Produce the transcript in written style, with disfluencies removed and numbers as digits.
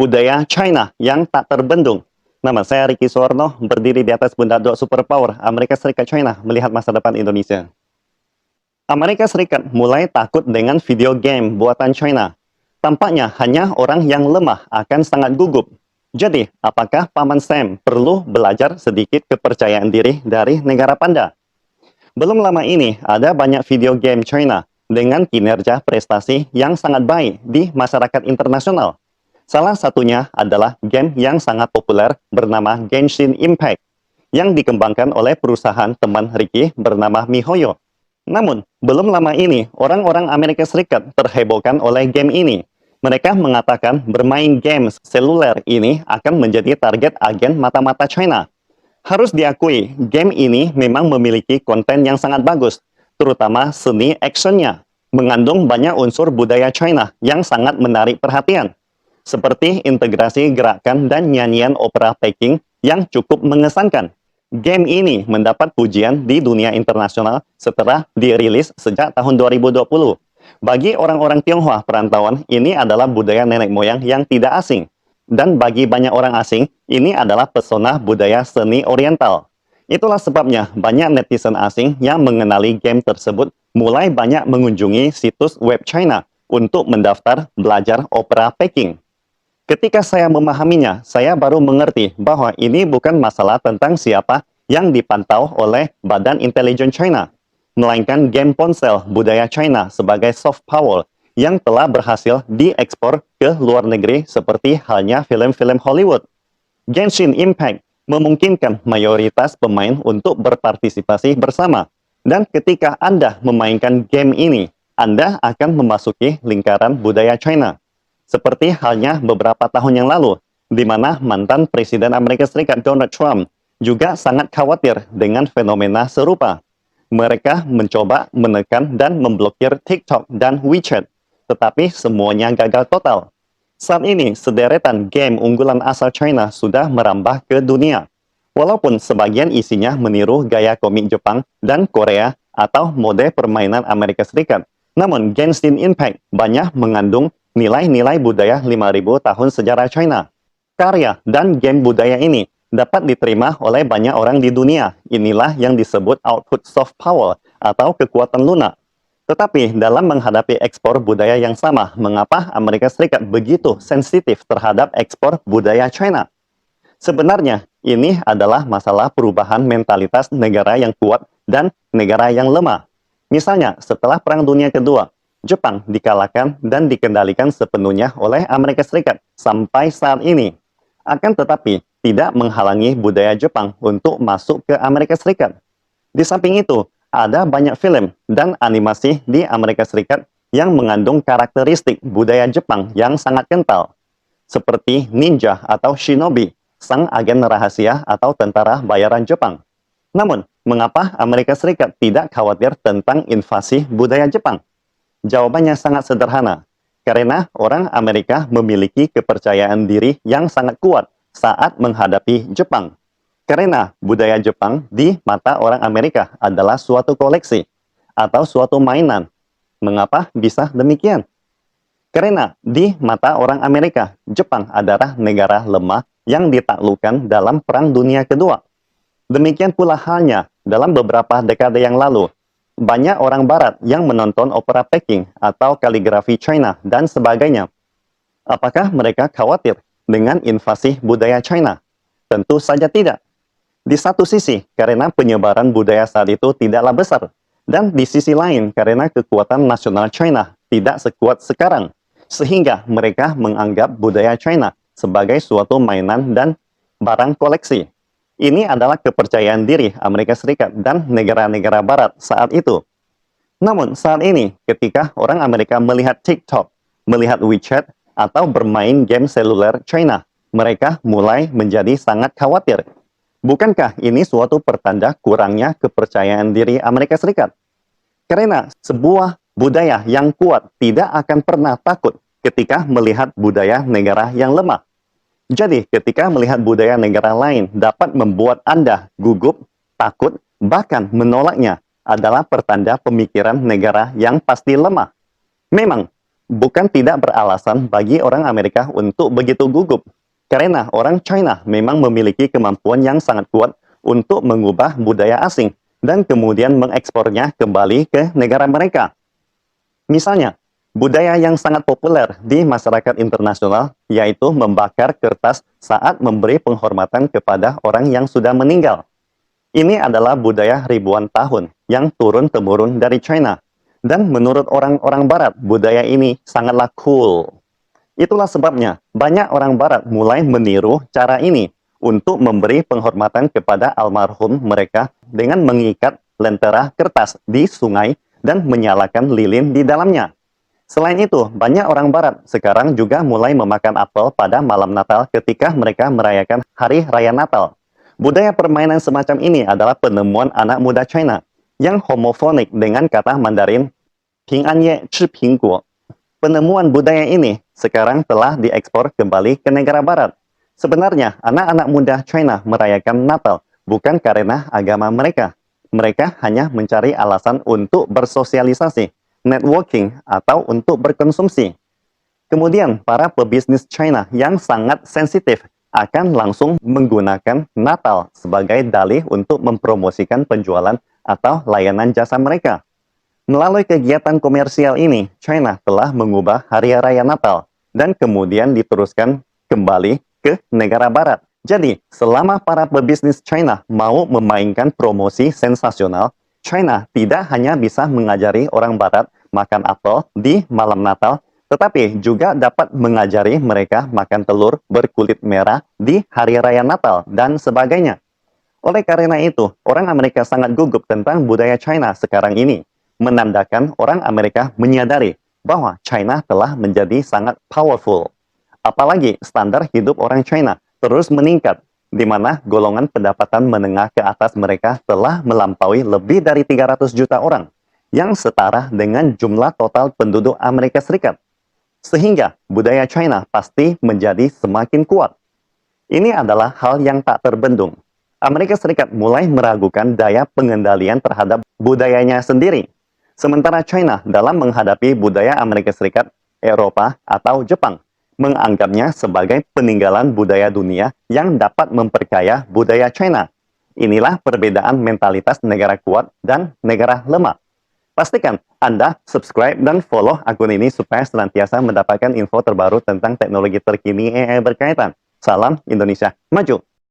budaya China yang tak terbendung. Nama saya Ricky Suwarno, berdiri di atas pundak dua superpower Amerika Serikat China melihat masa depan Indonesia. Amerika Serikat mulai takut dengan video game buatan China. Tampaknya hanya orang yang lemah akan sangat gugup. Jadi, apakah Paman Sam perlu belajar sedikit kepercayaan diri dari negara panda? Belum lama ini, ada banyak video game China dengan kinerja prestasi yang sangat baik di masyarakat internasional. Salah satunya adalah game yang sangat populer bernama Genshin Impact, yang dikembangkan oleh perusahaan teman Ricky bernama MiHoYo. Namun, belum lama ini, orang-orang Amerika Serikat terhebohkan oleh game ini. Mereka mengatakan bermain game seluler ini akan menjadi target agen mata-mata China. Harus diakui, game ini memang memiliki konten yang sangat bagus, terutama seni actionnya, mengandung banyak unsur budaya China yang sangat menarik perhatian, seperti integrasi gerakan dan nyanyian opera Peking yang cukup mengesankan. Game ini mendapat pujian di dunia internasional setelah dirilis sejak tahun 2020. Bagi orang-orang Tionghoa perantauan, ini adalah budaya nenek moyang yang tidak asing. Dan bagi banyak orang asing, ini adalah pesona budaya seni oriental. Itulah sebabnya banyak netizen asing yang mengenali game tersebut mulai banyak mengunjungi situs web China untuk mendaftar belajar opera Peking. Ketika saya memahaminya, saya baru mengerti bahwa ini bukan masalah tentang siapa yang dipantau oleh Badan Intelijen China, melainkan game ponsel budaya China sebagai soft power yang telah berhasil diekspor ke luar negeri seperti halnya film-film Hollywood. Genshin Impact memungkinkan mayoritas pemain untuk berpartisipasi bersama. Dan ketika Anda memainkan game ini, Anda akan memasuki lingkaran budaya China. Seperti halnya beberapa tahun yang lalu, di mana mantan Presiden Amerika Serikat Donald Trump juga sangat khawatir dengan fenomena serupa. Mereka mencoba menekan dan memblokir TikTok dan WeChat, tetapi semuanya gagal total. Saat ini, sederetan game unggulan asal China sudah merambah ke dunia. Walaupun sebagian isinya meniru gaya komik Jepang dan Korea atau mode permainan Amerika Serikat, namun Genshin Impact banyak mengandung nilai-nilai budaya 5.000 tahun sejarah China. Karya dan game budaya ini dapat diterima oleh banyak orang di dunia. Inilah yang disebut output soft power atau kekuatan lunak. Tetapi dalam menghadapi ekspor budaya yang sama, mengapa Amerika Serikat begitu sensitif terhadap ekspor budaya China? Sebenarnya, ini adalah masalah perubahan mentalitas negara yang kuat dan negara yang lemah. Misalnya, setelah Perang Dunia Kedua, Jepang dikalahkan dan dikendalikan sepenuhnya oleh Amerika Serikat sampai saat ini. Akan tetapi, tidak menghalangi budaya Jepang untuk masuk ke Amerika Serikat. Di samping itu, ada banyak film dan animasi di Amerika Serikat yang mengandung karakteristik budaya Jepang yang sangat kental, seperti ninja atau shinobi, sang agen rahasia atau tentara bayaran Jepang. Namun, mengapa Amerika Serikat tidak khawatir tentang invasi budaya Jepang? Jawabannya sangat sederhana, karena orang Amerika memiliki kepercayaan diri yang sangat kuat saat menghadapi Jepang. Karena budaya Jepang di mata orang Amerika adalah suatu koleksi atau suatu mainan. Mengapa bisa demikian? Karena di mata orang Amerika, Jepang adalah negara lemah yang ditaklukkan dalam Perang Dunia Kedua. Demikian pula halnya dalam beberapa dekade yang lalu, banyak orang Barat yang menonton opera Peking atau kaligrafi China dan sebagainya. Apakah mereka khawatir dengan invasi budaya China? Tentu saja tidak. Di satu sisi, karena penyebaran budaya saat itu tidaklah besar. Dan di sisi lain, karena kekuatan nasional China tidak sekuat sekarang. Sehingga mereka menganggap budaya China sebagai suatu mainan dan barang koleksi. Ini adalah kepercayaan diri Amerika Serikat dan negara-negara Barat saat itu. Namun saat ini, ketika orang Amerika melihat TikTok, melihat WeChat, atau bermain game seluler China, mereka mulai menjadi sangat khawatir. Bukankah ini suatu pertanda kurangnya kepercayaan diri Amerika Serikat? Karena sebuah budaya yang kuat tidak akan pernah takut ketika melihat budaya negara yang lemah. Jadi, ketika melihat budaya negara lain dapat membuat Anda gugup, takut, bahkan menolaknya adalah pertanda pemikiran negara yang pasti lemah. Memang, bukan tidak beralasan bagi orang Amerika untuk begitu gugup. Karena orang China memang memiliki kemampuan yang sangat kuat untuk mengubah budaya asing dan kemudian mengekspornya kembali ke negara mereka. Misalnya, budaya yang sangat populer di masyarakat internasional yaitu membakar kertas saat memberi penghormatan kepada orang yang sudah meninggal. Ini adalah budaya ribuan tahun yang turun-temurun dari China. Dan menurut orang-orang Barat, budaya ini sangatlah cool. Itulah sebabnya banyak orang Barat mulai meniru cara ini untuk memberi penghormatan kepada almarhum mereka dengan mengikat lentera kertas di sungai dan menyalakan lilin di dalamnya. Selain itu, banyak orang Barat sekarang juga mulai memakan apel pada malam Natal ketika mereka merayakan Hari Raya Natal. Budaya permainan semacam ini adalah penemuan anak muda China yang homofonik dengan kata Mandarin Ping An Ye Chi Ping Guo. Penemuan budaya ini sekarang telah diekspor kembali ke negara Barat. Sebenarnya, anak-anak muda China merayakan Natal bukan karena agama mereka. Mereka hanya mencari alasan untuk bersosialisasi, networking, atau untuk berkonsumsi. Kemudian, para pebisnis China yang sangat sensitif akan langsung menggunakan Natal sebagai dalih untuk mempromosikan penjualan atau layanan jasa mereka. Melalui kegiatan komersial ini, China telah mengubah Hari Raya Natal dan kemudian diteruskan kembali ke negara Barat. Jadi, selama para pebisnis China mau memainkan promosi sensasional, China tidak hanya bisa mengajari orang Barat makan apel di malam Natal, tetapi juga dapat mengajari mereka makan telur berkulit merah di Hari Raya Natal dan sebagainya. Oleh karena itu, orang Amerika sangat gugup tentang budaya China sekarang ini, menandakan orang Amerika menyadari bahwa China telah menjadi sangat powerful. Apalagi standar hidup orang China terus meningkat, di mana golongan pendapatan menengah ke atas mereka telah melampaui lebih dari 300 juta orang, yang setara dengan jumlah total penduduk Amerika Serikat. Sehingga budaya China pasti menjadi semakin kuat. Ini adalah hal yang tak terbendung. Amerika Serikat mulai meragukan daya pengendalian terhadap budayanya sendiri. Sementara China dalam menghadapi budaya Amerika Serikat, Eropa, atau Jepang, menganggapnya sebagai peninggalan budaya dunia yang dapat memperkaya budaya China. Inilah perbedaan mentalitas negara kuat dan negara lemah. Pastikan Anda subscribe dan follow akun ini supaya senantiasa mendapatkan info terbaru tentang teknologi terkini AI berkaitan. Salam Indonesia Maju!